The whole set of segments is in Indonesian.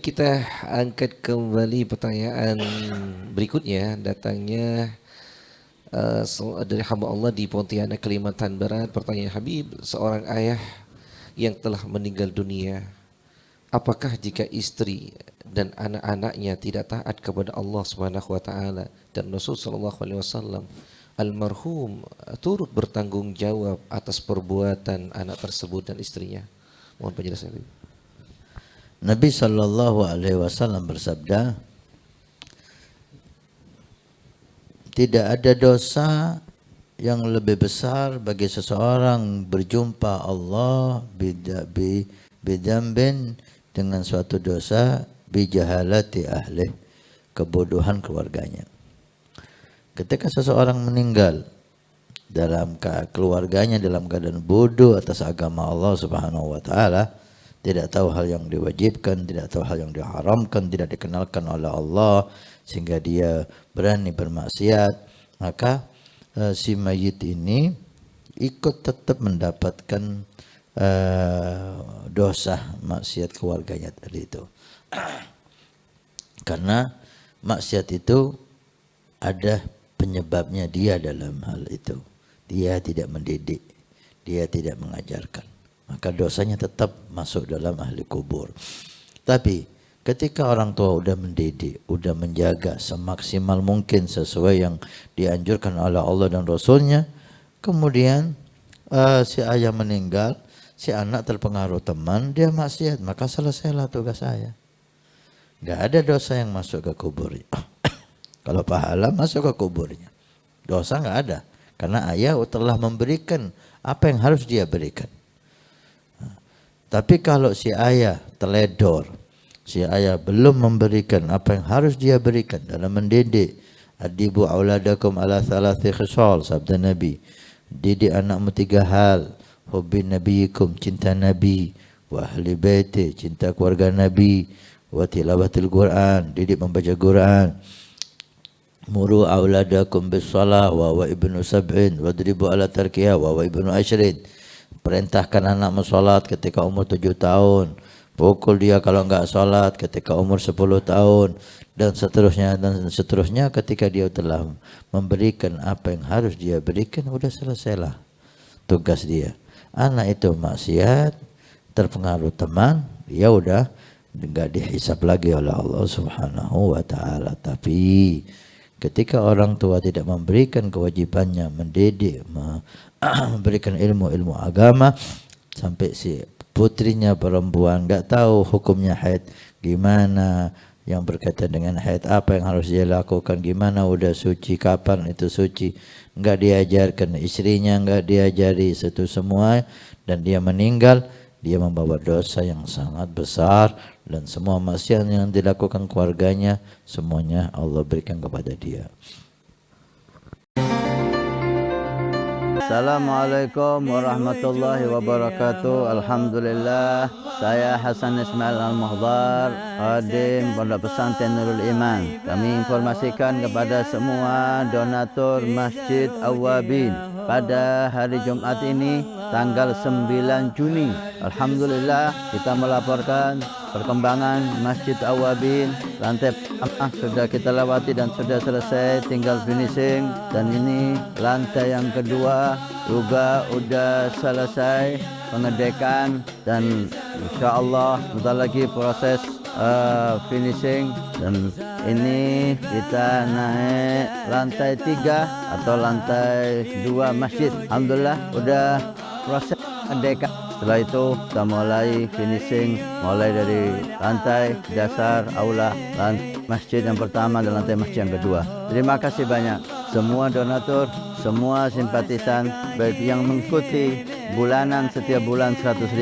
kita angkat kembali pertanyaan berikutnya. Datangnya dari hamba Allah di Pontianak, Kalimantan Barat. Pertanyaan Habib, seorang ayah yang telah meninggal dunia, apakah jika istri dan anak-anaknya tidak taat kepada Allah Subhanahu wa taala dan Rasul sallallahu alaihi wasallam, almarhum turut bertanggung jawab atas perbuatan anak tersebut dan istrinya? Mohon penjelasan. Nabi sallallahu alaihi wasallam bersabda, tidak ada dosa yang lebih besar bagi seseorang berjumpa Allah bidambin dengan suatu dosa bijahalati ahli, kebodohan keluarganya. Ketika seseorang meninggal dalam keluarganya dalam keadaan bodoh atas agama Allah Subhanahu wa taala, tidak tahu hal yang diwajibkan, tidak tahu hal yang diharamkan, tidak dikenalkan oleh Allah sehingga dia berani bermaksiat, maka si mayit ini ikut tetap mendapatkan dosa maksiat keluarganya tadi itu. Karena maksiat itu ada penyebabnya dia dalam hal itu. Dia tidak mendidik, dia tidak mengajarkan. Maka dosanya tetap masuk dalam ahli kubur. Tapi ketika orang tua udah mendidik, udah menjaga semaksimal mungkin sesuai yang dianjurkan oleh Allah dan Rasulnya, kemudian si ayah meninggal, si anak terpengaruh teman, dia maksiat, maka selesailah tugas saya. Gak ada dosa yang masuk ke kuburnya. Kalau pahala masuk ke kuburnya, dosa gak ada. Karena ayah telah memberikan apa yang harus dia berikan. Tapi kalau si ayah teledor, si ayah belum memberikan apa yang harus dia berikan dalam mendidik, adibu auladakum ala thalathi khisal, sabda Nabi, didik anakmu 3 hal, hubbi nabiyikum, cinta Nabi, wa ahli baiti, cinta keluarga Nabi, wa tilawatil Quran, didik membaca Quran, muru auladakum bis salah wa ibnu sab'in, wadribu ala tarkiha wa ibnu ashrin. Perintahkan anakmu sholat ketika umur 7 tahun. Pukul dia kalau enggak sholat ketika umur 10 tahun. Dan seterusnya ketika dia telah memberikan apa yang harus dia berikan, udah selesailah tugas dia. Anak itu maksiat, terpengaruh teman, ya udah enggak dihisab lagi oleh Allah Subhanahu wa taala. Tapi ketika orang tua tidak memberikan kewajibannya mendidik, memberikan ilmu agama, sampai si putrinya perempuan enggak tahu hukumnya haid gimana, yang berkaitan dengan haid apa yang harus dia lakukan, gimana udah suci, kapan itu suci, enggak diajarkan, istrinya enggak diajari itu semua, dan dia meninggal, dia membawa dosa yang sangat besar, dan semua maksiat yang dilakukan keluarganya semuanya Allah berikan kepada dia. Assalamualaikum warahmatullahi wabarakatuh. Alhamdulillah, saya Hasan Ismail Al-Muhdar, khadim Pondok Pesantren Nurul Iman. Kami informasikan kepada semua donatur Masjid Awwabin pada hari Jumat ini tanggal 9 Juni. Alhamdulillah, kita melaporkan perkembangan Masjid Awwabin. Lantai pertama sudah kita lewati dan sudah selesai, tinggal finishing. Dan ini lantai yang kedua juga sudah selesai pengedekan, dan insya Allah sebentar lagi proses finishing. Dan ini kita naik lantai 3 atau lantai 2 masjid. Alhamdulillah udah proses pengedekan. Setelah itu kita mulai finishing, mulai dari lantai dasar aula, masjid yang pertama dan lantai masjid yang kedua. Terima kasih banyak semua donatur, semua simpatisan, baik yang mengikuti bulanan setiap bulan 100.000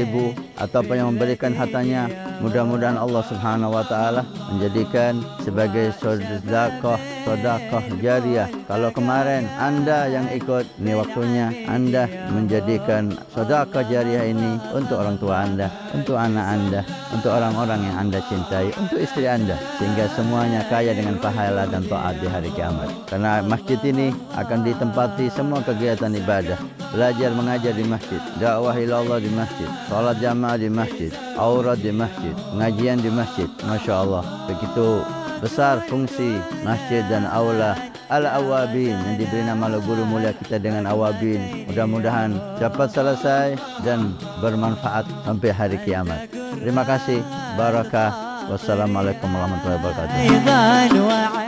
ataupun yang memberikan hartanya. Mudah-mudahan Allah Subhanahu wa taala menjadikan sebagai sedekah jariah. Kalau kemarin Anda yang ikut, ini waktunya Anda menjadikan sedekah jariah ini untuk orang tua Anda, untuk anak Anda, untuk orang-orang yang Anda cintai, untuk istri Anda, sehingga semuanya kaya dengan pahala dan taat di hari kiamat. Karena masjid ini akan ditempati semua kegiatan ibadah, belajar mengajar di masjid, masjid, dakwah ilallah di masjid, salat jamaah di masjid, aurat di masjid, pengajian di masjid. Masya Allah, begitu besar fungsi masjid dan aula Al-Awabin yang diberi nama oleh guru mulia kita dengan Awabin. Mudah-mudahan dapat selesai dan bermanfaat sampai hari kiamat. Terima kasih. Barakah. Wassalamualaikum warahmatullahi wabarakatuh.